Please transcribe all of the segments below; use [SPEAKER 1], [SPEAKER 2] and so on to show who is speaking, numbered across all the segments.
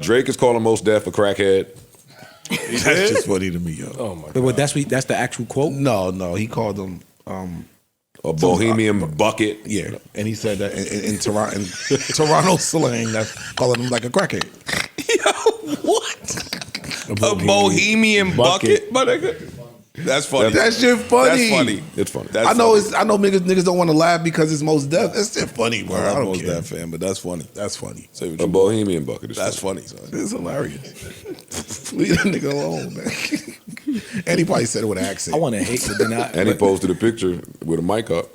[SPEAKER 1] Drake is calling Mos Def a crackhead.
[SPEAKER 2] That's just funny to me, yo.
[SPEAKER 3] Oh my god! But that's the actual quote.
[SPEAKER 2] No, he called him
[SPEAKER 1] a bohemian bucket.
[SPEAKER 2] Yeah, and he said that in Toronto slang, that's calling him like a crackhead.
[SPEAKER 4] Yo, what? A bohemian bucket, my nigga. That's funny.
[SPEAKER 2] That shit funny.
[SPEAKER 1] That's funny. It's funny.
[SPEAKER 2] I know niggas don't want to laugh because it's Mos Def. That's shit funny, bro.
[SPEAKER 4] I don't Mos Def fan, but that's funny.
[SPEAKER 2] That's funny.
[SPEAKER 1] A bohemian bucket.
[SPEAKER 4] That's funny.
[SPEAKER 2] It's hilarious. Leave that nigga alone, man. And he probably said it with an accent.
[SPEAKER 3] I want to hate, but then
[SPEAKER 1] and he posted a picture with a mic up.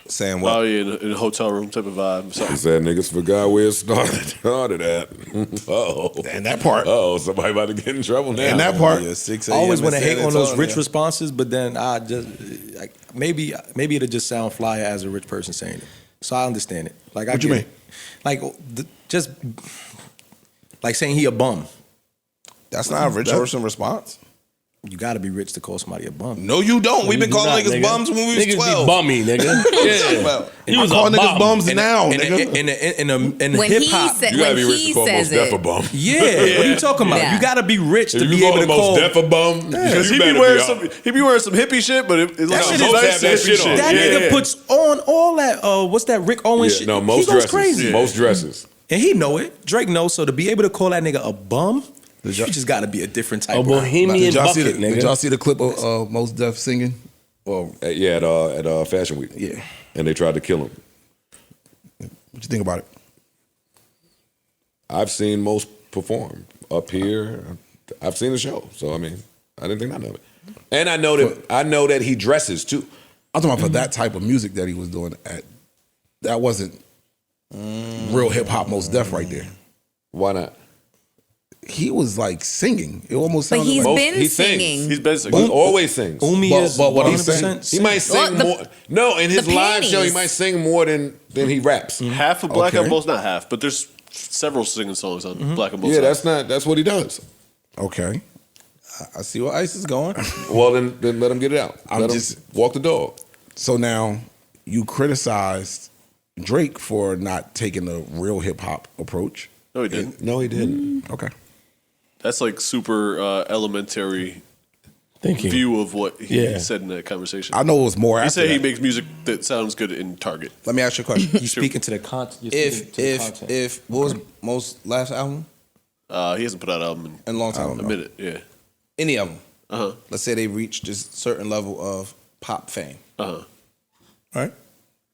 [SPEAKER 4] Saying what?
[SPEAKER 5] Oh yeah, in a hotel room type of vibe.
[SPEAKER 1] He said niggas forgot where it started at.
[SPEAKER 2] And that part.
[SPEAKER 1] Somebody about to get in trouble now.
[SPEAKER 2] And that part.
[SPEAKER 4] Yeah, 6
[SPEAKER 3] I always want to hate on those
[SPEAKER 4] Antonio.
[SPEAKER 3] rich responses, but then I just maybe it'll just sound flyer as a rich person saying it. So I understand it. Like
[SPEAKER 2] What you mean?
[SPEAKER 3] Like just like saying he a bum.
[SPEAKER 4] That's not a rich person response.
[SPEAKER 3] You got to be rich to call somebody a bum.
[SPEAKER 4] No, you don't. We've been calling niggas bums when we was
[SPEAKER 6] Niggas
[SPEAKER 4] 12.
[SPEAKER 6] be bummy, nigga. Yeah.
[SPEAKER 2] You was calling niggas bums now, nigga.
[SPEAKER 3] In
[SPEAKER 7] When
[SPEAKER 3] hip
[SPEAKER 7] he
[SPEAKER 3] hop,
[SPEAKER 7] said,
[SPEAKER 1] You gotta
[SPEAKER 7] when
[SPEAKER 1] be rich
[SPEAKER 7] he
[SPEAKER 1] to call Mos
[SPEAKER 7] says
[SPEAKER 1] Def a
[SPEAKER 7] it,
[SPEAKER 1] bum.
[SPEAKER 3] yeah. What are you talking about?
[SPEAKER 7] Yeah.
[SPEAKER 3] You got to be rich to
[SPEAKER 1] If
[SPEAKER 3] be
[SPEAKER 1] you
[SPEAKER 3] able
[SPEAKER 1] call
[SPEAKER 3] to
[SPEAKER 1] Mos
[SPEAKER 3] call.
[SPEAKER 1] Def a bum,
[SPEAKER 5] Because
[SPEAKER 1] you
[SPEAKER 5] he be
[SPEAKER 1] better
[SPEAKER 5] wearing some hippie shit, but it's like
[SPEAKER 3] That
[SPEAKER 5] some
[SPEAKER 3] shit is
[SPEAKER 5] nice
[SPEAKER 1] have that
[SPEAKER 5] hippie
[SPEAKER 1] shit on.
[SPEAKER 3] That
[SPEAKER 1] Yeah.
[SPEAKER 3] nigga puts on all that. What's that Rick Owens shit?
[SPEAKER 1] No,
[SPEAKER 3] he
[SPEAKER 1] most
[SPEAKER 3] goes
[SPEAKER 1] dresses.
[SPEAKER 3] crazy.
[SPEAKER 1] Most dresses.
[SPEAKER 3] And he know it. Drake knows. So to be able to call that nigga a bum, you just got to be a different type
[SPEAKER 6] A
[SPEAKER 3] of
[SPEAKER 6] bohemian
[SPEAKER 2] Did y'all see
[SPEAKER 6] bucket,
[SPEAKER 2] did
[SPEAKER 6] nigga.
[SPEAKER 2] y'all see the clip of Mos Def singing? Well,
[SPEAKER 1] At Fashion Week.
[SPEAKER 2] yeah.
[SPEAKER 1] And they tried to kill him.
[SPEAKER 2] What you think about it?
[SPEAKER 1] I've seen most perform up here. I've seen the show, so I mean, I didn't think none of it. And I know that he dresses too.
[SPEAKER 2] I'm talking about for that type of music that he was doing. That wasn't real hip hop Mos Def right there.
[SPEAKER 1] Why not?
[SPEAKER 2] He was like singing. It almost
[SPEAKER 7] but
[SPEAKER 2] sounded
[SPEAKER 7] he's
[SPEAKER 2] like
[SPEAKER 7] been
[SPEAKER 1] he sings.
[SPEAKER 7] singing.
[SPEAKER 5] He's been singing.
[SPEAKER 1] He always sings.
[SPEAKER 3] Umi is
[SPEAKER 2] But what I'm
[SPEAKER 3] 100%.
[SPEAKER 1] He might sing
[SPEAKER 7] Well,
[SPEAKER 1] more. No, in his
[SPEAKER 7] the
[SPEAKER 1] live show, he
[SPEAKER 7] panties.
[SPEAKER 1] might sing more than he raps.
[SPEAKER 5] Half of Black
[SPEAKER 2] Okay.
[SPEAKER 5] and Bold, not half, but there's several singing songs on Black and Bold.
[SPEAKER 1] Yeah, that's what he does.
[SPEAKER 2] okay.
[SPEAKER 4] I see where Ice is going.
[SPEAKER 1] Well, then let him get it out.
[SPEAKER 2] I'm
[SPEAKER 1] Let him
[SPEAKER 2] just-
[SPEAKER 1] walk the dog.
[SPEAKER 2] So now you criticized Drake for not taking the real hip hop approach.
[SPEAKER 5] No, he didn't.
[SPEAKER 1] No, he didn't.
[SPEAKER 2] Okay.
[SPEAKER 5] That's like super elementary
[SPEAKER 6] Thinking.
[SPEAKER 5] view of what he
[SPEAKER 6] Yeah.
[SPEAKER 5] said in that conversation.
[SPEAKER 2] I know it was more
[SPEAKER 5] He
[SPEAKER 2] after
[SPEAKER 5] said he
[SPEAKER 2] that.
[SPEAKER 5] makes music that sounds good in Target.
[SPEAKER 4] Let me ask you a question.
[SPEAKER 3] You speaking to the content.
[SPEAKER 4] If what was Mos' last album?
[SPEAKER 5] He hasn't put out an album
[SPEAKER 4] In a long time.
[SPEAKER 5] in a minute. Yeah.
[SPEAKER 4] Any of them.
[SPEAKER 5] Uh-huh.
[SPEAKER 4] Let's say they reached this certain level of pop fame.
[SPEAKER 5] Uh-huh.
[SPEAKER 4] Right?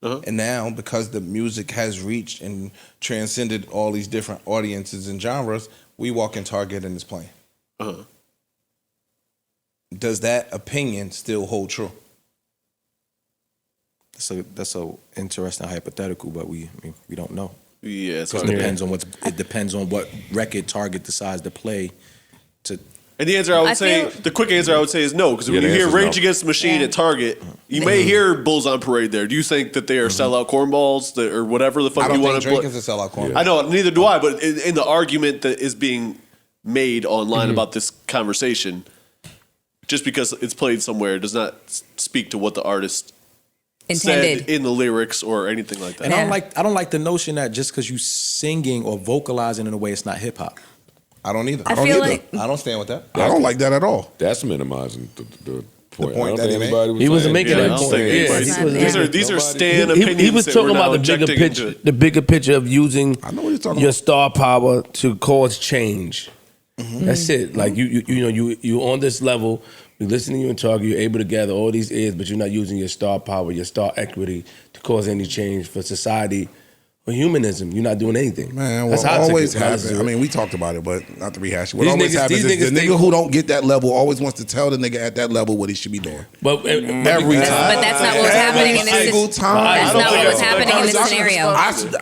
[SPEAKER 5] Uh-huh.
[SPEAKER 4] And now, because the music has reached and transcended all these different audiences and genres, we walk in Target and it's playing.
[SPEAKER 5] Uh-huh.
[SPEAKER 4] Does that opinion still hold true?
[SPEAKER 3] That's a interesting hypothetical, but we don't know.
[SPEAKER 5] Yeah, it's
[SPEAKER 3] It
[SPEAKER 5] hard.
[SPEAKER 3] depends on what record Target decides to play.
[SPEAKER 5] And the answer I would
[SPEAKER 7] I
[SPEAKER 5] say,
[SPEAKER 7] feel-
[SPEAKER 5] the quick answer I would say is no, because
[SPEAKER 1] Yeah,
[SPEAKER 5] when
[SPEAKER 1] the
[SPEAKER 5] you hear
[SPEAKER 1] answer's
[SPEAKER 5] Rage
[SPEAKER 1] no.
[SPEAKER 5] Against the Machine
[SPEAKER 7] Yeah.
[SPEAKER 5] at Target, you may hear Bulls on Parade there. Do you think that they are sellout cornballs or whatever the fuck
[SPEAKER 4] I don't
[SPEAKER 5] you
[SPEAKER 4] think
[SPEAKER 5] want to
[SPEAKER 4] Drake
[SPEAKER 5] put?
[SPEAKER 4] is a sellout corner.
[SPEAKER 5] I know, neither do I. But in the argument that is being made online about this conversation, just because it's played somewhere does not speak to what the artist
[SPEAKER 7] Intended.
[SPEAKER 5] said in the lyrics or anything like that.
[SPEAKER 3] And
[SPEAKER 7] Yeah.
[SPEAKER 3] I don't like the notion that just because you singing or vocalizing in a way, it's not hip hop.
[SPEAKER 4] I don't either.
[SPEAKER 7] I
[SPEAKER 2] don't
[SPEAKER 7] feel
[SPEAKER 2] either.
[SPEAKER 7] like
[SPEAKER 4] I don't stand with that.
[SPEAKER 2] I don't like that at all.
[SPEAKER 1] That's minimizing the point.
[SPEAKER 4] point
[SPEAKER 1] I don't
[SPEAKER 4] that
[SPEAKER 1] think
[SPEAKER 4] he made.
[SPEAKER 1] anybody was
[SPEAKER 6] He wasn't
[SPEAKER 1] saying-
[SPEAKER 6] making
[SPEAKER 5] Yeah, I
[SPEAKER 6] that
[SPEAKER 5] don't
[SPEAKER 6] point.
[SPEAKER 5] think
[SPEAKER 6] Yeah,
[SPEAKER 5] anybody-
[SPEAKER 6] he
[SPEAKER 7] It's not
[SPEAKER 6] wasn't-
[SPEAKER 7] there.
[SPEAKER 5] These are
[SPEAKER 1] Nobody-
[SPEAKER 5] stand
[SPEAKER 6] he
[SPEAKER 5] opinions.
[SPEAKER 6] was
[SPEAKER 5] that
[SPEAKER 6] talking
[SPEAKER 5] we're now
[SPEAKER 6] about the bigger
[SPEAKER 5] injecting into
[SPEAKER 6] picture,
[SPEAKER 5] it.
[SPEAKER 6] the bigger picture of using
[SPEAKER 2] I know what he's talking
[SPEAKER 6] your
[SPEAKER 2] about.
[SPEAKER 6] star power to cause change. That's it. Like you on this level. We listen to you and talk. You're able to gather all these ears, but you're not using your star power, your star equity to cause any change for society or humanism. You're not doing anything.
[SPEAKER 2] Man,
[SPEAKER 6] That's
[SPEAKER 2] what
[SPEAKER 6] how I took
[SPEAKER 2] always
[SPEAKER 6] it when I
[SPEAKER 2] happens.
[SPEAKER 6] was
[SPEAKER 2] I mean, we talked about it, but not to rehash it. What
[SPEAKER 6] These
[SPEAKER 2] always
[SPEAKER 6] niggas-
[SPEAKER 2] happens
[SPEAKER 6] these
[SPEAKER 2] is the
[SPEAKER 6] niggas
[SPEAKER 2] nigga
[SPEAKER 6] think-
[SPEAKER 2] who don't get that level always wants to tell the nigga at that level what he should be doing.
[SPEAKER 6] But
[SPEAKER 2] Every
[SPEAKER 7] But
[SPEAKER 2] time.
[SPEAKER 7] that's not what was happening in this
[SPEAKER 2] single time.
[SPEAKER 7] That's not what was happening in this scenario.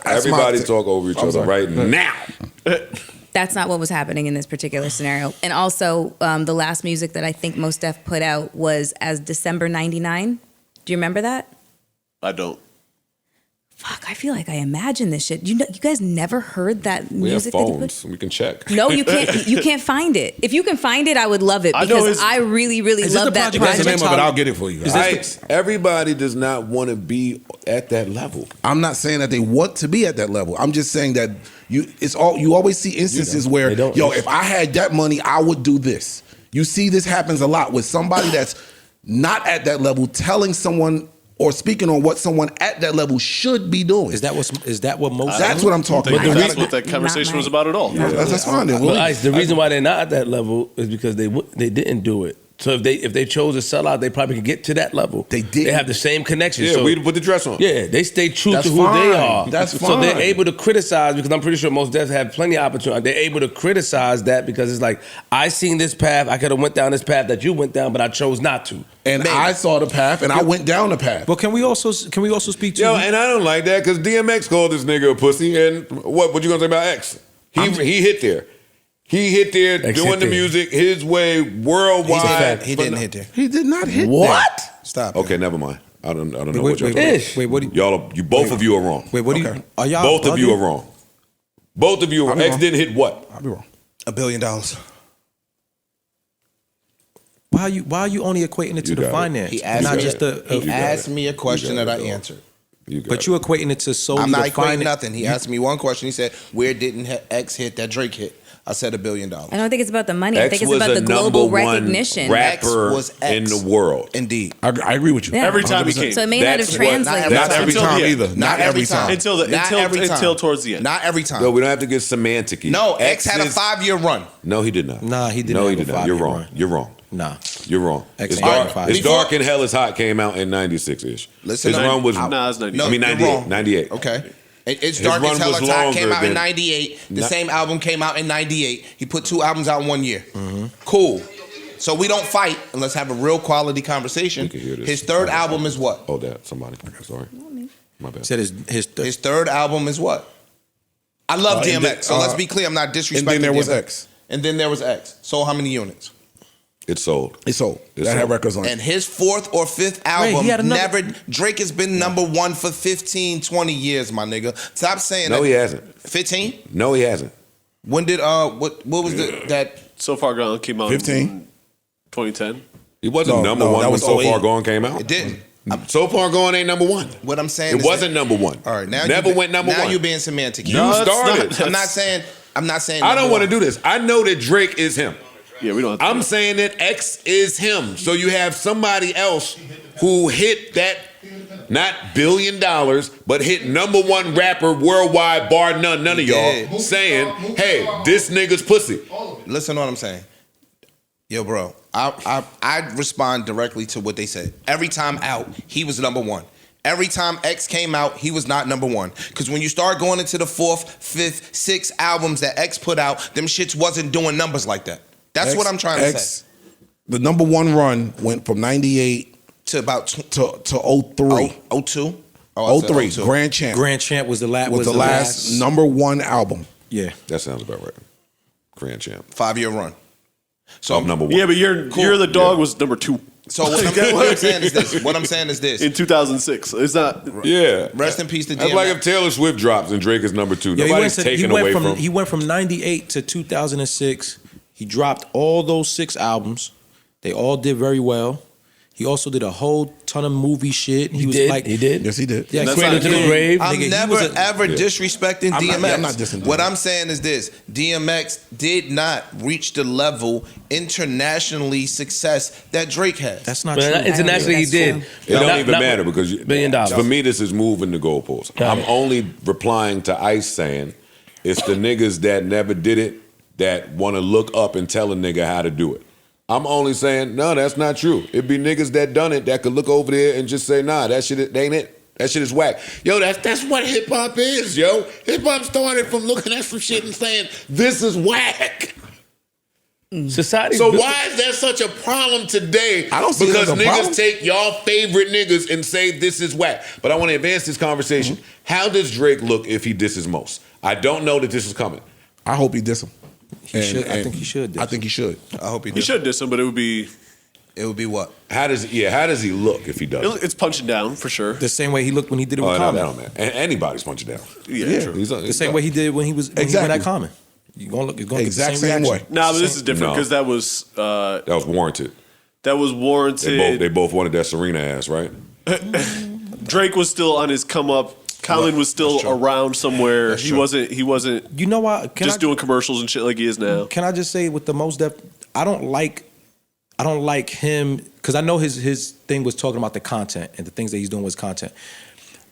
[SPEAKER 1] Everybody talk over each other right now.
[SPEAKER 7] That's not what was happening in this particular scenario. And also, the last music that I think Mos Def put out was as December 99. Do you remember that?
[SPEAKER 5] I don't.
[SPEAKER 7] Fuck, I feel like I imagine this shit. You guys never heard that
[SPEAKER 1] We have
[SPEAKER 7] music that he put?
[SPEAKER 1] phones. We can check.
[SPEAKER 7] No, you can't. You can't find it. If you can find it, I would love it
[SPEAKER 5] I know
[SPEAKER 7] because
[SPEAKER 5] his-
[SPEAKER 7] I really, really
[SPEAKER 3] Is this
[SPEAKER 7] love
[SPEAKER 3] the
[SPEAKER 7] that
[SPEAKER 3] project
[SPEAKER 2] That's the
[SPEAKER 7] project.
[SPEAKER 2] name of it. I'll get it for you.
[SPEAKER 1] Everybody does not want to be at that level.
[SPEAKER 2] I'm not saying that they want to be at that level. I'm just saying that You always see instances where,
[SPEAKER 6] They don't.
[SPEAKER 2] if I had that money, I would do this. You see this happens a lot with somebody that's not at that level telling someone or speaking on what someone at that level should be doing.
[SPEAKER 3] Is that what most?
[SPEAKER 2] That's what I'm talking
[SPEAKER 5] I think
[SPEAKER 2] about.
[SPEAKER 5] that's what that conversation was about at all.
[SPEAKER 2] That's fine. Then.
[SPEAKER 6] But Ice, the reason why they're not at that level is because they didn't do it. So if they chose to sell out, they probably could get to that level.
[SPEAKER 2] They did.
[SPEAKER 6] They have the same connection.
[SPEAKER 1] Yeah,
[SPEAKER 6] so,
[SPEAKER 1] we put the dress on.
[SPEAKER 6] Yeah, they stay true
[SPEAKER 2] That's
[SPEAKER 6] to who they
[SPEAKER 2] fine.
[SPEAKER 6] are.
[SPEAKER 2] That's
[SPEAKER 6] So they're
[SPEAKER 2] fine.
[SPEAKER 6] able to criticize, because I'm pretty sure most devs have plenty of opportunity. They're able to criticize that because it's like, I seen this path, I could have went down this path that you went down, but I chose not to.
[SPEAKER 2] And I saw the path, and I went down the path.
[SPEAKER 3] But can we also speak to?
[SPEAKER 1] Yo, and I don't like that because DMX called this nigga a pussy. And what you gonna say about X? He hit there. He hit there
[SPEAKER 6] X
[SPEAKER 1] doing
[SPEAKER 6] hit
[SPEAKER 1] the
[SPEAKER 6] there.
[SPEAKER 1] music his way worldwide.
[SPEAKER 4] He didn't hit there.
[SPEAKER 2] He did not hit
[SPEAKER 6] What?
[SPEAKER 4] Stop.
[SPEAKER 1] Okay, never mind. I don't know what
[SPEAKER 3] Wait,
[SPEAKER 1] y'all
[SPEAKER 3] wait,
[SPEAKER 1] talking
[SPEAKER 6] Ish.
[SPEAKER 3] wait, what? Do
[SPEAKER 1] about. Both of you are wrong.
[SPEAKER 3] Wait, what do
[SPEAKER 2] Okay.
[SPEAKER 3] you? Are y'all?
[SPEAKER 1] Both of you
[SPEAKER 3] bugging?
[SPEAKER 1] are wrong. Both of you are
[SPEAKER 2] I'll be
[SPEAKER 1] X
[SPEAKER 2] wrong.
[SPEAKER 1] didn't hit what?
[SPEAKER 2] I'll be wrong.
[SPEAKER 4] $1 billion.
[SPEAKER 3] Why are you only equating it to
[SPEAKER 1] You
[SPEAKER 3] the
[SPEAKER 1] got it.
[SPEAKER 3] finance?
[SPEAKER 4] He asked,
[SPEAKER 3] not
[SPEAKER 4] me,
[SPEAKER 3] just the.
[SPEAKER 4] he
[SPEAKER 1] got
[SPEAKER 4] asked
[SPEAKER 1] it.
[SPEAKER 4] me a question
[SPEAKER 1] You got
[SPEAKER 4] that
[SPEAKER 1] it,
[SPEAKER 4] I
[SPEAKER 1] dog.
[SPEAKER 4] answered.
[SPEAKER 3] But you equating it to solely
[SPEAKER 4] I'm not
[SPEAKER 3] the
[SPEAKER 4] equating
[SPEAKER 3] finance.
[SPEAKER 4] nothing. He asked me one question. He said, "Where didn't X hit that Drake hit?" I said $1 billion.
[SPEAKER 7] I don't think it's about the money. I
[SPEAKER 1] X
[SPEAKER 7] think it's
[SPEAKER 1] was
[SPEAKER 7] about the
[SPEAKER 1] the
[SPEAKER 7] global
[SPEAKER 1] number one
[SPEAKER 7] recognition.
[SPEAKER 1] rapper
[SPEAKER 4] X was X.
[SPEAKER 1] in the world.
[SPEAKER 4] Indeed.
[SPEAKER 2] I agree with you.
[SPEAKER 7] Yeah.
[SPEAKER 5] Every time he
[SPEAKER 2] 100%.
[SPEAKER 5] came.
[SPEAKER 7] So it may not have
[SPEAKER 1] That's what-
[SPEAKER 7] translated.
[SPEAKER 2] Not every
[SPEAKER 5] Until
[SPEAKER 2] time
[SPEAKER 5] the end.
[SPEAKER 2] either. Not every time.
[SPEAKER 5] Until towards the end.
[SPEAKER 4] Not every time.
[SPEAKER 1] No, we don't have to get semantic-y.
[SPEAKER 4] No, X had a
[SPEAKER 1] is-
[SPEAKER 4] 5-year run.
[SPEAKER 1] No, he did not.
[SPEAKER 3] Nah, he didn't
[SPEAKER 1] No, he
[SPEAKER 3] have a
[SPEAKER 1] did not. You're
[SPEAKER 3] 5-year
[SPEAKER 1] wrong.
[SPEAKER 3] run.
[SPEAKER 1] You're wrong.
[SPEAKER 3] Nah.
[SPEAKER 1] You're wrong.
[SPEAKER 3] X
[SPEAKER 1] It's
[SPEAKER 3] ain't
[SPEAKER 1] dark.
[SPEAKER 3] got a 5.
[SPEAKER 1] It's
[SPEAKER 4] Before-
[SPEAKER 1] dark and hell is hot came out in 96-ish.
[SPEAKER 4] Listen
[SPEAKER 1] His
[SPEAKER 4] up.
[SPEAKER 1] run was,
[SPEAKER 5] Nah, it's 98.
[SPEAKER 1] I mean,
[SPEAKER 4] you're
[SPEAKER 1] 98.
[SPEAKER 4] wrong.
[SPEAKER 1] 98.
[SPEAKER 4] Okay. It's
[SPEAKER 1] His
[SPEAKER 4] Dark
[SPEAKER 1] run
[SPEAKER 4] as Hell
[SPEAKER 1] was
[SPEAKER 4] is Hot came
[SPEAKER 1] longer
[SPEAKER 4] out in
[SPEAKER 1] than-
[SPEAKER 4] 98. The
[SPEAKER 1] Not-
[SPEAKER 4] same album came out in 98. He put 2 albums out in 1 year.
[SPEAKER 1] Mm-hmm.
[SPEAKER 4] Cool. So we don't fight and let's have a real quality conversation.
[SPEAKER 1] We can hear this.
[SPEAKER 4] His third album is what?
[SPEAKER 1] Oh, that. Somebody. Sorry. My bad.
[SPEAKER 3] Said his
[SPEAKER 4] His third album is what? I love
[SPEAKER 2] and
[SPEAKER 4] DMX,
[SPEAKER 2] then,
[SPEAKER 4] so let's be clear. I'm not disrespecting
[SPEAKER 2] And then there was
[SPEAKER 4] DMX.
[SPEAKER 2] X.
[SPEAKER 4] And then there was X. So how many units?
[SPEAKER 1] It sold.
[SPEAKER 2] It sold.
[SPEAKER 1] It's
[SPEAKER 2] That had
[SPEAKER 1] sold.
[SPEAKER 2] records on it.
[SPEAKER 4] And his 4th or 5th album,
[SPEAKER 3] he had another-
[SPEAKER 4] Drake has been number 1 for 15, 20 years, my nigga. Stop saying
[SPEAKER 1] No,
[SPEAKER 4] that.
[SPEAKER 1] he hasn't.
[SPEAKER 4] 15?
[SPEAKER 1] No, he hasn't.
[SPEAKER 4] When did what was that?
[SPEAKER 5] So Far Gone came out
[SPEAKER 2] 15?
[SPEAKER 5] in 2010.
[SPEAKER 1] He wasn't
[SPEAKER 2] No,
[SPEAKER 1] number
[SPEAKER 2] no,
[SPEAKER 1] one
[SPEAKER 2] that
[SPEAKER 1] when
[SPEAKER 2] was
[SPEAKER 1] So
[SPEAKER 2] 08.
[SPEAKER 1] Far Gone came out.
[SPEAKER 4] It didn't.
[SPEAKER 1] So Far Gone ain't number one.
[SPEAKER 4] What I'm saying
[SPEAKER 1] It
[SPEAKER 4] is
[SPEAKER 1] wasn't number one.
[SPEAKER 4] All right, now
[SPEAKER 1] Never
[SPEAKER 4] you,
[SPEAKER 1] went number
[SPEAKER 4] now
[SPEAKER 1] one.
[SPEAKER 4] you're being semantic.
[SPEAKER 1] You
[SPEAKER 5] that's
[SPEAKER 1] started.
[SPEAKER 5] not-
[SPEAKER 4] I'm not saying. I'm not saying.
[SPEAKER 1] I don't
[SPEAKER 4] number
[SPEAKER 1] want to
[SPEAKER 4] one.
[SPEAKER 1] do this. I know that Drake is him.
[SPEAKER 5] Yeah, we don't have to.
[SPEAKER 1] I'm saying that X is him. So you have somebody else who hit that, not $1 billion, but hit number one rapper worldwide, bar none. None of y'all
[SPEAKER 4] did.
[SPEAKER 1] saying, "Hey, this nigga's pussy."
[SPEAKER 4] Listen to what I'm saying. Yo, bro, I respond directly to what they said. Every time out, he was number one. Every time X came out, he was not number one. Because when you start going into the 4th, 5th, 6th albums that X put out, them shits wasn't doing numbers like that. That's what I'm trying to say.
[SPEAKER 2] The number one run went from 98
[SPEAKER 4] To about
[SPEAKER 2] to 03.
[SPEAKER 4] 02? Oh, I said
[SPEAKER 2] 03,
[SPEAKER 4] 02.
[SPEAKER 2] Grand Champ
[SPEAKER 3] Grand Champ was the last.
[SPEAKER 2] was the last number one album.
[SPEAKER 3] Yeah.
[SPEAKER 1] That sounds about right. Grand Champ.
[SPEAKER 4] 5-year run. So
[SPEAKER 1] Of number one.
[SPEAKER 5] Yeah, but you're the dog was number 2
[SPEAKER 4] So what I'm saying is this. What I'm saying is this.
[SPEAKER 5] in 2006. It's not.
[SPEAKER 1] Yeah.
[SPEAKER 4] Rest in peace to
[SPEAKER 1] That's
[SPEAKER 4] DMX.
[SPEAKER 1] like if Taylor Swift drops and Drake is number 2.
[SPEAKER 3] Yeah,
[SPEAKER 1] Nobody's taking away from.
[SPEAKER 3] He went from 98 to 2006. He dropped all those 6 albums. They all did very well. He also did a whole ton of movie shit.
[SPEAKER 6] He
[SPEAKER 3] was
[SPEAKER 6] did.
[SPEAKER 3] like,
[SPEAKER 6] He did.
[SPEAKER 2] Yes, he did.
[SPEAKER 3] Yeah,
[SPEAKER 5] That's
[SPEAKER 3] Cradle
[SPEAKER 5] not
[SPEAKER 3] to the
[SPEAKER 5] good.
[SPEAKER 3] Grave.
[SPEAKER 4] I'm
[SPEAKER 3] Nigga, he
[SPEAKER 4] never
[SPEAKER 3] was a-
[SPEAKER 4] ever disrespecting
[SPEAKER 2] I'm not-
[SPEAKER 4] DMX.
[SPEAKER 2] I'm not dissing
[SPEAKER 4] What
[SPEAKER 2] DMX.
[SPEAKER 4] I'm saying is this: DMX did not reach the level internationally success that Drake has.
[SPEAKER 3] That's not
[SPEAKER 6] But
[SPEAKER 3] true.
[SPEAKER 6] internationally, he
[SPEAKER 7] That's
[SPEAKER 6] did.
[SPEAKER 7] true.
[SPEAKER 1] It don't
[SPEAKER 6] Not-
[SPEAKER 1] even
[SPEAKER 6] not-
[SPEAKER 1] matter because
[SPEAKER 6] $1 billion.
[SPEAKER 1] For me, this is moving the goalposts.
[SPEAKER 6] Got
[SPEAKER 1] I'm
[SPEAKER 6] it.
[SPEAKER 1] only replying to Ice saying it's the niggas that never did it that want to look up and tell a nigga how to do it. I'm only saying, no, that's not true. It'd be niggas that done it that could look over there and just say, nah, that shit ain't it. That shit is whack. Yo, that's what hip hop is, yo. Hip hop started from looking at some shit and saying, this is whack.
[SPEAKER 6] Society.
[SPEAKER 1] So why is that such a problem today?
[SPEAKER 2] I don't see it
[SPEAKER 1] because
[SPEAKER 2] as a
[SPEAKER 1] niggas
[SPEAKER 2] problem.
[SPEAKER 1] take y'all favorite niggas and say this is whack. But I want to advance this conversation. How does Drake look if he disses most? I don't know that this is coming.
[SPEAKER 2] I hope he diss him.
[SPEAKER 3] He should. I think he should diss
[SPEAKER 2] I think he should.
[SPEAKER 4] I hope he
[SPEAKER 5] He
[SPEAKER 4] did.
[SPEAKER 5] should diss him, but it would be.
[SPEAKER 4] It would be what?
[SPEAKER 1] How does he look if he does?
[SPEAKER 5] It's punching down for sure.
[SPEAKER 3] The same way he looked when he did it with
[SPEAKER 1] Oh, no,
[SPEAKER 3] Common.
[SPEAKER 1] that don't matter. Anybody's punching down.
[SPEAKER 5] Yeah, true.
[SPEAKER 3] The same way he did when he was when he
[SPEAKER 2] Exactly.
[SPEAKER 3] went at Common. You gonna look. You're gonna
[SPEAKER 2] Exact
[SPEAKER 3] get the
[SPEAKER 2] same
[SPEAKER 3] same
[SPEAKER 2] way.
[SPEAKER 3] reaction.
[SPEAKER 5] Nah, but this is different
[SPEAKER 1] No.
[SPEAKER 5] because that was
[SPEAKER 1] That was warranted.
[SPEAKER 5] warranted.
[SPEAKER 1] They both wanted that Serena ass, right?
[SPEAKER 5] Drake was still on his come up Common was still around somewhere. He wasn't.
[SPEAKER 3] You know what?
[SPEAKER 5] Doing commercials and shit like he is now.
[SPEAKER 3] Can I just say with the Mos Def, I don't like him because I know his thing was talking about the content and the things that he's doing was content,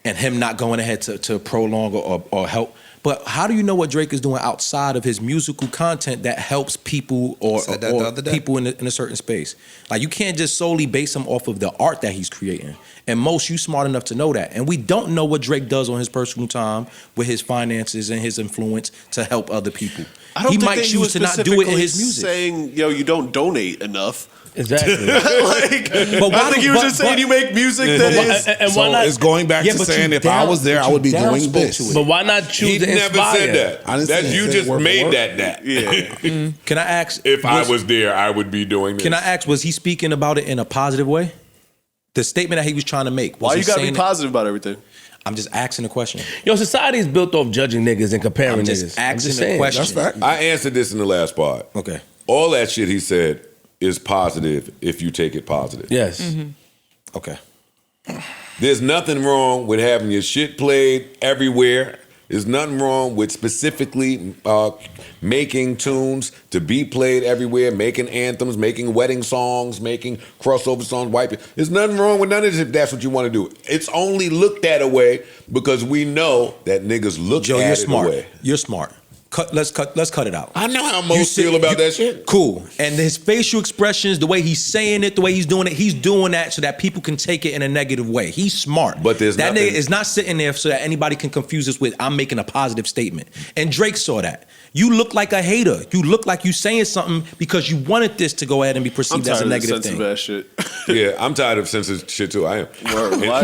[SPEAKER 3] and him not going ahead to prolong or help. But how do you know what Drake is doing outside of his musical content that helps people or people in a certain space? Like you can't just solely base him off of the art that he's creating. And most you smart enough to know that. And we don't know what Drake does on his personal time with his finances and his influence to help other people.
[SPEAKER 5] I don't
[SPEAKER 3] he
[SPEAKER 5] think
[SPEAKER 3] might
[SPEAKER 5] that he
[SPEAKER 3] choose
[SPEAKER 5] was
[SPEAKER 3] to not do it in his music.
[SPEAKER 5] Saying, you don't donate enough.
[SPEAKER 6] Exactly.
[SPEAKER 5] I think he was just saying you make music that is.
[SPEAKER 6] And
[SPEAKER 2] So
[SPEAKER 6] why not?
[SPEAKER 2] it's going back to saying if I was there, I would be doing this.
[SPEAKER 6] But why not choose
[SPEAKER 1] He
[SPEAKER 6] to
[SPEAKER 1] never
[SPEAKER 6] inspire?
[SPEAKER 1] said that.
[SPEAKER 2] I didn't say
[SPEAKER 1] You
[SPEAKER 2] it.
[SPEAKER 1] just
[SPEAKER 2] Word for
[SPEAKER 1] made
[SPEAKER 2] word.
[SPEAKER 1] that.
[SPEAKER 5] Yeah.
[SPEAKER 3] Can I ask?
[SPEAKER 1] If I was there, I would be doing this.
[SPEAKER 3] Can I ask? Was he speaking about it in a positive way? The statement that he was trying to make. Was
[SPEAKER 5] Why
[SPEAKER 3] he
[SPEAKER 5] you gotta be
[SPEAKER 3] saying
[SPEAKER 5] positive about everything?
[SPEAKER 3] I'm just asking a question.
[SPEAKER 6] Yo, society is built off judging niggas and comparing
[SPEAKER 3] I'm
[SPEAKER 6] niggas.
[SPEAKER 3] just asking a
[SPEAKER 6] saying.
[SPEAKER 3] question.
[SPEAKER 2] That's fact.
[SPEAKER 1] I answered this in the last part.
[SPEAKER 3] Okay.
[SPEAKER 1] All that shit he said is positive if you take it positive.
[SPEAKER 6] Yes.
[SPEAKER 3] Okay.
[SPEAKER 1] There's nothing wrong with having your shit played everywhere. There's nothing wrong with specifically making tunes to be played everywhere, making anthems, making wedding songs, making crossover songs, white people. There's nothing wrong with none of this if that's what you want to do. It's only looked at away because we know that niggas look
[SPEAKER 3] Joe,
[SPEAKER 1] at
[SPEAKER 3] you're
[SPEAKER 1] it
[SPEAKER 3] smart.
[SPEAKER 1] away.
[SPEAKER 3] You're smart. Let's cut it out.
[SPEAKER 1] I know how most feel about that shit.
[SPEAKER 3] Cool. And his facial expressions, the way he's saying it, the way he's doing that so that people can take it in a negative way. He's smart.
[SPEAKER 1] But there's
[SPEAKER 3] that
[SPEAKER 1] nothing-
[SPEAKER 3] nigga is not sitting there so that anybody can confuse us with I'm making a positive statement. And Drake saw that. You look like a hater. You look like you saying something because you wanted this to go ahead and be
[SPEAKER 5] I'm
[SPEAKER 3] perceived as
[SPEAKER 5] tired
[SPEAKER 3] a
[SPEAKER 5] of
[SPEAKER 3] negative
[SPEAKER 5] this
[SPEAKER 3] thing.
[SPEAKER 5] sensitive ass shit.
[SPEAKER 1] Yeah, I'm tired of sensitive shit too. I am.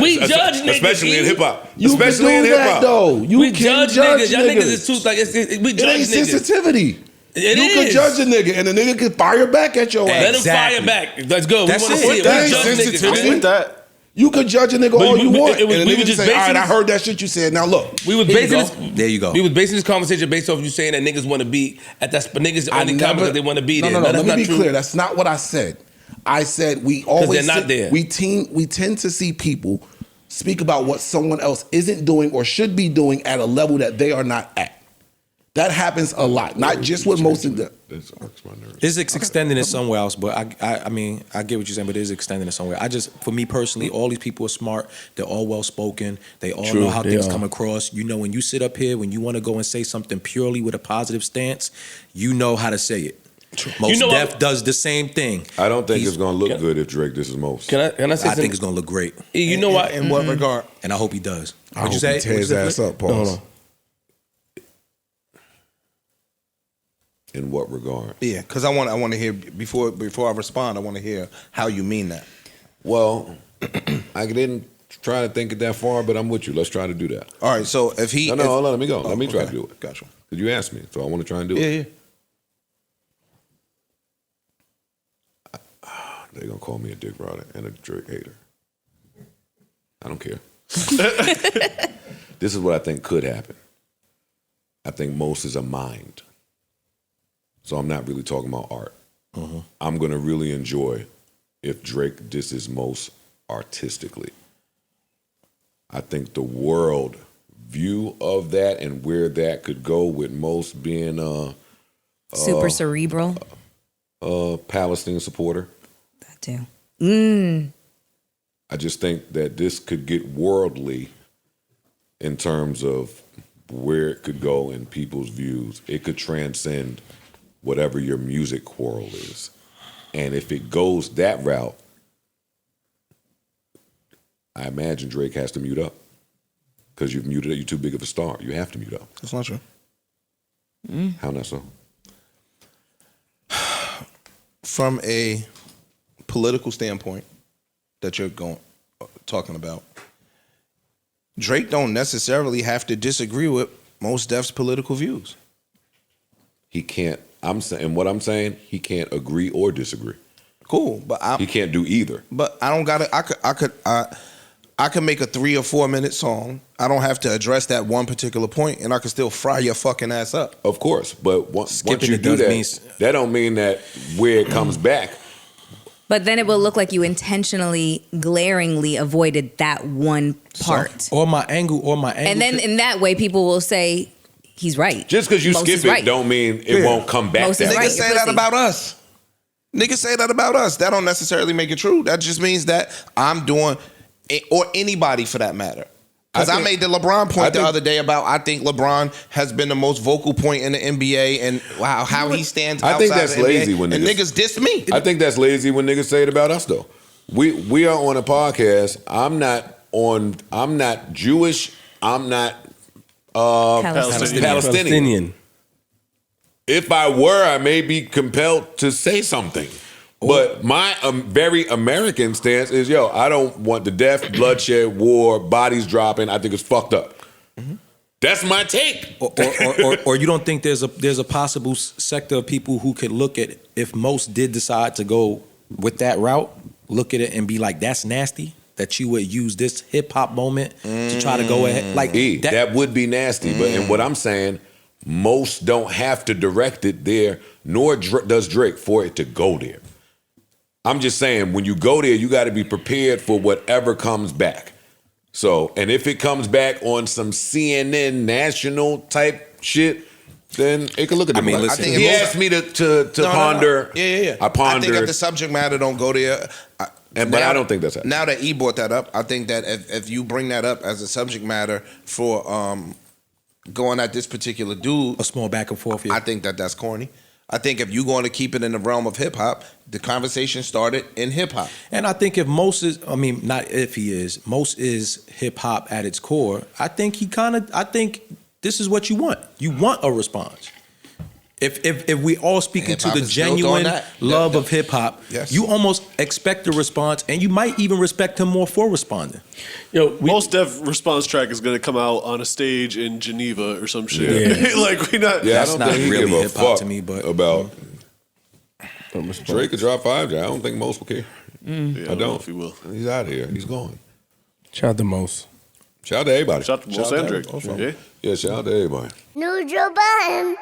[SPEAKER 6] We judge niggas,
[SPEAKER 1] especially in
[SPEAKER 6] E.
[SPEAKER 1] hip hop.
[SPEAKER 2] You
[SPEAKER 1] Especially
[SPEAKER 2] can
[SPEAKER 1] in
[SPEAKER 2] do
[SPEAKER 1] hip
[SPEAKER 2] that
[SPEAKER 1] hop.
[SPEAKER 2] though. You
[SPEAKER 6] We
[SPEAKER 2] can
[SPEAKER 6] judge niggas. Y'all niggas is too like we
[SPEAKER 2] It
[SPEAKER 6] judge
[SPEAKER 2] ain't
[SPEAKER 6] niggas.
[SPEAKER 2] sensitivity.
[SPEAKER 6] It
[SPEAKER 2] you can
[SPEAKER 6] is.
[SPEAKER 2] judge a nigga, and the nigga can fire back at your
[SPEAKER 6] Let
[SPEAKER 2] ass.
[SPEAKER 6] him fire back. Let's go.
[SPEAKER 3] That's
[SPEAKER 6] we want
[SPEAKER 3] it.
[SPEAKER 6] to see it.
[SPEAKER 2] That
[SPEAKER 6] We
[SPEAKER 2] ain't
[SPEAKER 6] judge niggas,
[SPEAKER 2] sensitivity.
[SPEAKER 6] man.
[SPEAKER 5] With that.
[SPEAKER 2] You could judge a nigga all you want,
[SPEAKER 6] it was-
[SPEAKER 2] and
[SPEAKER 6] we
[SPEAKER 2] the
[SPEAKER 6] were
[SPEAKER 2] nigga
[SPEAKER 6] just
[SPEAKER 2] say, "All right,
[SPEAKER 6] basing
[SPEAKER 2] I heard that shit you said. Now look."
[SPEAKER 6] We was
[SPEAKER 3] There you
[SPEAKER 6] basing
[SPEAKER 3] go.
[SPEAKER 6] this.
[SPEAKER 3] There you go.
[SPEAKER 6] We was basing this conversation based off you saying that niggas want to be at that. But niggas only come because they want to be there.
[SPEAKER 2] No.
[SPEAKER 6] that's
[SPEAKER 2] Let me
[SPEAKER 6] not
[SPEAKER 2] be
[SPEAKER 6] true.
[SPEAKER 2] clear. That's not what I said. I said we always
[SPEAKER 6] they're not there.
[SPEAKER 2] We tend to see people speak about what someone else isn't doing or should be doing at a level that they are not at. That happens a lot, not just with most of them.
[SPEAKER 1] This irks my nerves.
[SPEAKER 3] It's extending it somewhere else, but I mean, I get what you're saying, but it is extending it somewhere. For me personally, all these people are smart. They're all well spoken. They all
[SPEAKER 6] True,
[SPEAKER 3] know how
[SPEAKER 6] they
[SPEAKER 3] things
[SPEAKER 6] are.
[SPEAKER 3] come across. You know, when you sit up here, when you want to go and say something purely with a positive stance, you know how to say it. Most
[SPEAKER 6] You know
[SPEAKER 3] Def
[SPEAKER 6] what-
[SPEAKER 3] does the same thing.
[SPEAKER 1] I don't think
[SPEAKER 3] He's-
[SPEAKER 1] it's gonna look good if Drake this is most.
[SPEAKER 6] Can I say
[SPEAKER 3] I
[SPEAKER 6] something?
[SPEAKER 3] think it's gonna look great,
[SPEAKER 6] E, you know what?
[SPEAKER 4] In what regard?
[SPEAKER 3] and I hope he does.
[SPEAKER 2] I
[SPEAKER 3] What'd you
[SPEAKER 2] hope
[SPEAKER 3] say?
[SPEAKER 2] he tears
[SPEAKER 3] What'd you
[SPEAKER 2] ass
[SPEAKER 3] say?
[SPEAKER 2] up. Pause.
[SPEAKER 6] Hold on.
[SPEAKER 1] In what regard?
[SPEAKER 4] Yeah, because I want to hear before I respond. I want to hear how you mean that.
[SPEAKER 1] Well, I didn't try to think it that far, but I'm with you. Let's try to do that.
[SPEAKER 4] All right. So if he,
[SPEAKER 1] No, hold on. Let me go. Let me try to
[SPEAKER 4] okay.
[SPEAKER 1] do it.
[SPEAKER 4] Gotcha.
[SPEAKER 1] Because you asked me, so I want to try and do
[SPEAKER 4] Yeah,
[SPEAKER 1] it.
[SPEAKER 4] yeah.
[SPEAKER 1] They're gonna call me a dick rider and a Drake hater. I don't care. This is what I think could happen. I think most is a mind. So I'm not really talking about art. I'm gonna really enjoy if Drake disses most artistically. I think the world view of that and where that could go with most being
[SPEAKER 7] Super cerebral.
[SPEAKER 1] a Palestine supporter.
[SPEAKER 7] That too.
[SPEAKER 1] I just think that this could get worldly in terms of where it could go in people's views. It could transcend whatever your music quarrel is. And if it goes that route, I imagine Drake has to mute up. Because you've muted it, you're too big of a star. You have to mute up.
[SPEAKER 4] That's not true.
[SPEAKER 1] How not so?
[SPEAKER 4] From a political standpoint that you're talking about, Drake don't necessarily have to disagree with Mos Def's political views.
[SPEAKER 1] He can't, what I'm saying, he can't agree or disagree.
[SPEAKER 4] Cool, but
[SPEAKER 1] He can't do either.
[SPEAKER 4] But I don't gotta. I could make a 3 or 4 minute song. I don't have to address that one particular point, and I can still fry your fucking ass up.
[SPEAKER 1] Of course, but once
[SPEAKER 3] Skipping
[SPEAKER 1] you
[SPEAKER 3] it
[SPEAKER 1] do
[SPEAKER 3] does
[SPEAKER 1] that,
[SPEAKER 3] means-
[SPEAKER 1] that don't mean that where it comes back,
[SPEAKER 7] But then it will look like you intentionally, glaringly avoided that one part.
[SPEAKER 3] Or my angle.
[SPEAKER 7] And then in that way, people will say, he's right.
[SPEAKER 1] Just because you
[SPEAKER 7] Most
[SPEAKER 1] skip
[SPEAKER 7] is
[SPEAKER 1] it
[SPEAKER 7] right.
[SPEAKER 1] don't mean it won't come back.
[SPEAKER 7] Most is
[SPEAKER 1] That
[SPEAKER 7] right.
[SPEAKER 1] way.
[SPEAKER 4] Niggas
[SPEAKER 7] you're
[SPEAKER 4] say that
[SPEAKER 7] pussy.
[SPEAKER 4] about us. Niggas say that about us. That don't necessarily make it true. That just means that I'm doing, or anybody for that matter. Because I made the LeBron point the other day about I think LeBron has been the most vocal point in the NBA and how he stands outside
[SPEAKER 1] I think that's
[SPEAKER 4] of the NBA.
[SPEAKER 1] lazy when
[SPEAKER 4] and
[SPEAKER 1] niggas-
[SPEAKER 4] niggas diss me.
[SPEAKER 1] I think that's lazy when niggas say it about us though. We are on a podcast. I'm not Jewish. I'm not Palestinian. If I were, I may be compelled to say something. But my very American stance is, I don't want the death, bloodshed, war, bodies dropping. I think it's fucked up. That's my take.
[SPEAKER 3] Or you don't think there's a possible sector of people who could look at it, if most did decide to go with that route, look at it and be like, that's nasty, that you would use this hip hop moment to try to go ahead. Like
[SPEAKER 1] that would be nasty. But and what I'm saying, most don't have to direct it there, nor does Drake for it to go there. I'm just saying, when you go there, you got to be prepared for whatever comes back. So, and if it comes back on some CNN national type shit, then it can look at it.
[SPEAKER 3] I mean,
[SPEAKER 1] like,
[SPEAKER 3] listen,
[SPEAKER 1] he asked me to ponder.
[SPEAKER 4] Yeah.
[SPEAKER 1] I pondered.
[SPEAKER 4] I think if the subject matter don't go there,
[SPEAKER 1] but I don't think that's happening.
[SPEAKER 4] Now that E brought that up, I think that if you bring that up as a subject matter for going at this particular dude,
[SPEAKER 3] a small back and forth. Yeah.
[SPEAKER 4] I think that's corny. I think if you're going to keep it in the realm of hip hop, the conversation started in hip hop.
[SPEAKER 3] And I think if most is, I mean, not if he is, most is hip hop at its core. I think this is what you want. You want a response. If we all speaking to
[SPEAKER 4] Hip-hop
[SPEAKER 3] the
[SPEAKER 4] is built
[SPEAKER 3] genuine
[SPEAKER 4] on that.
[SPEAKER 3] love
[SPEAKER 4] Yep.
[SPEAKER 3] of hip hop,
[SPEAKER 4] Yes.
[SPEAKER 3] you almost expect a response, and you might even respect him more for responding.
[SPEAKER 5] Most Def response track is going to come out on a stage in Geneva or some shit.
[SPEAKER 3] Yeah.
[SPEAKER 5] Like we not.
[SPEAKER 1] Yeah,
[SPEAKER 3] That's
[SPEAKER 1] I don't
[SPEAKER 3] not
[SPEAKER 1] think he
[SPEAKER 3] really
[SPEAKER 1] give a
[SPEAKER 3] hip-hop
[SPEAKER 1] fuck
[SPEAKER 3] to me, but
[SPEAKER 1] about Drake could drop 5. I don't think most will care.
[SPEAKER 5] Yeah,
[SPEAKER 1] I don't
[SPEAKER 5] know if he will.
[SPEAKER 1] He's out of here. He's gone.
[SPEAKER 6] Shout out to Most.
[SPEAKER 1] Shout out to everybody.
[SPEAKER 5] Shout out to Most and Drake.
[SPEAKER 1] Yeah, shout out to everybody.
[SPEAKER 8] Neutral button.